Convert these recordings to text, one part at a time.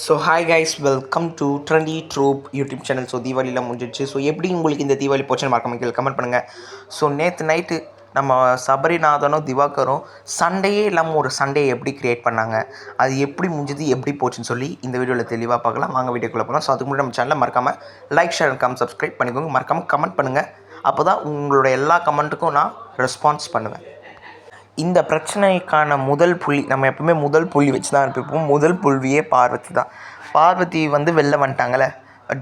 So hi guys, welcome to trendy troop YouTube channel. So தீபாவளியில் முடிஞ்சிடுச்சு. So எப்படி உங்களுக்கு இந்த தீபாவளி போச்சுன்னு மறக்காம கீழே கமெண்ட் பண்ணுங்கள். ஸோ நேற்று நைட்டு நம்ம சபரிநாதனும் திவாகரும் சண்டையே இல்லாமல் ஒரு சண்டையை எப்படி க்ரியேட் பண்ணாங்க, அது எப்படி முடிஞ்சது, எப்படி போச்சுன்னு சொல்லி இந்த வீடியோவில் தெளிவாக பார்க்கலாம். வாங்க வீடியோக்குள்ளே போகலாம். ஸோ அதுக்கு முன்னாடி நம்ம சேனலில் மறக்காமல் லைக், ஷேர் அண்ட் சப்ஸ்கிரைப் பண்ணிக்கோங்க. மறக்காமல் கமெண்ட் பண்ணுங்கள். அப்போ தான் உங்களோட எல்லா கமெண்ட்டுக்கும் நான் ரெஸ்பான்ஸ் பண்ணுவேன். இந்த பிரச்சனைக்கான முதல் புள்ளி, நம்ம எப்பவுமே முதல் புள்ளி வச்சு தான் அனுப்பிப்போம். முதல் புள்ளியே பார்வதி தான். பார்வதி வெளில வந்துட்டாங்களே,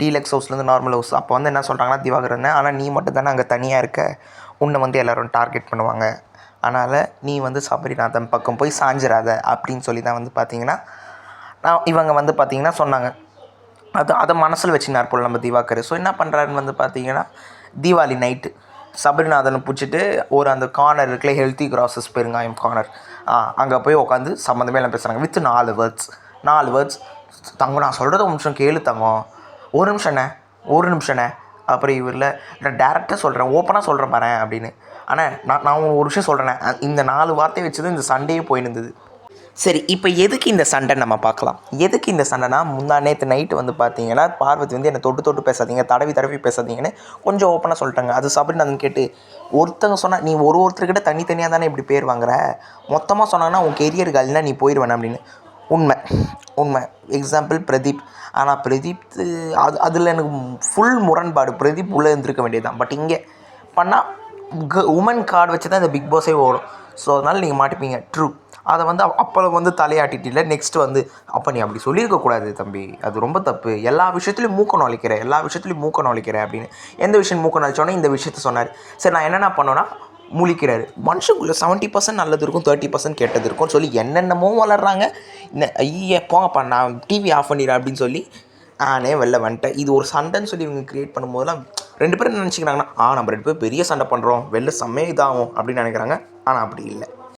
டீலக்ஸ் ஹவுஸ்லேருந்து நார்மல் ஹவுஸ். அப்போ என்ன சொல்கிறாங்கன்னா, திவாகரன், ஆனால் நீ மட்டும் தானே அங்கே தனியாக இருக்க, உன்னை எல்லோரும் டார்கெட் பண்ணுவாங்க, அதனால் நீ சபரிநாதன் பக்கம் போய் சாஞ்சிராத அப்படின்னு சொல்லி தான் பார்த்தீங்கன்னா இவங்க பார்த்தீங்கன்னா சொன்னாங்க. அதை மனசில் வச்சுனார் போல் நம்ம திவாகர். ஸோ என்ன பண்ணுறாருன்னு பார்த்தீங்கன்னா, தீபாவளி நைட்டு சபரிநாதனை பிடிச்சிட்டு ஒரு அந்த கார்னர் இருக்குல்ல, ஹெல்த்தி கிராசஸ் பெருங்காயம் கார்னர், அங்கே போய் உட்காந்து சம்மந்தமே எல்லாம் பேசுகிறாங்க வித் 4 வேர்ட்ஸ். தங்கம், நான் சொல்கிறத ஒரு நிமிஷம் கேளு தங்கம், ஒரு நிமிஷண்ணே. அப்புறம் இவரில் நான் டேரெக்டாக சொல்கிறேன், ஓப்பனாக சொல்கிறேன் பாரு அப்படின்னு. ஆனால் நான் ஒரு விஷயம் சொல்கிறேனே, இந்த 4 வார்த்தையை வச்சு தான் இந்த சண்டையே போயிருந்தது. சரி, இப்போ எதுக்கு இந்த சண்டை நம்ம பார்க்கலாம். எதுக்கு இந்த சண்டைனா, நேற்று நைட்டு பார்த்தீங்கன்னா, பார்வதி என்னை தொட்டு பேசாதீங்க, தடவி பேசாதீங்கன்னு கொஞ்சம் ஓப்பனாக சொல்லிட்டாங்க. அது சபரிநாதன் கேட்டு ஒருத்தங்க சொன்னால், நீ ஒருத்தர்கிட்ட தனித்தனியாக தானே இப்படி பேர் வாங்குற, மொத்தமாக சொன்னாங்கன்னா உன் கெரியர் காலினா நீ போயிடுவேன் அப்படின்னு. உண்மை எக்ஸாம்பிள் பிரதீப். ஆனால் பிரதீப் அதில் எனக்கு ஃபுல் முரண்பாடு. பிரதீப் உள்ளே இருந்திருக்க வேண்டியது தான். பட் இங்கே பண்ணால் உமன் கார்டு வச்சு தான் இந்த பிக் பாஸே ஓடும். ஸோ அதனால் நீங்கள் மாட்டிப்பீங்க. ட்ரூ. அதை அப்போ தலையாட்டிட்டில்ல. நெக்ஸ்ட்டு அப்போ நீ அப்படி சொல்லியிருக்கக்கூடாது தம்பி, அது ரொம்ப தப்பு. எல்லா விஷயத்துலையும் மூக்க நுழைக்கிற அப்படின்னு. எந்த விஷயம் மூக்க நுழைச்சோன்னே இந்த விஷயத்த சொன்னார். சரி, நான் என்னென்ன பண்ணோன்னா, முழிக்கிறாரு. மனுஷங்குள்ளே 70% நல்லது இருக்கும், 30% கெட்டது இருக்கும்னு சொல்லி என்னென்னமோ வளர்றாங்க. ஐயா போங்கப்பா, நான் டிவி ஆஃப் பண்ணிடுறேன் அப்படின்னு சொல்லி நானே வெளில வந்துட்டேன். இது ஒரு சண்டைன்னு சொல்லி இவங்க க்ரியேட் பண்ணும்போதெல்லாம் 2 பேரும் என்ன நினச்சிக்கிறாங்கன்னா, நம்ம 2 பேரும் பெரிய சண்டை பண்ணுறோம், வெளில செம்மையாக இதாகும் அப்படின்னு நினைக்கிறாங்க. ஆனால் அப்படி இல்லை.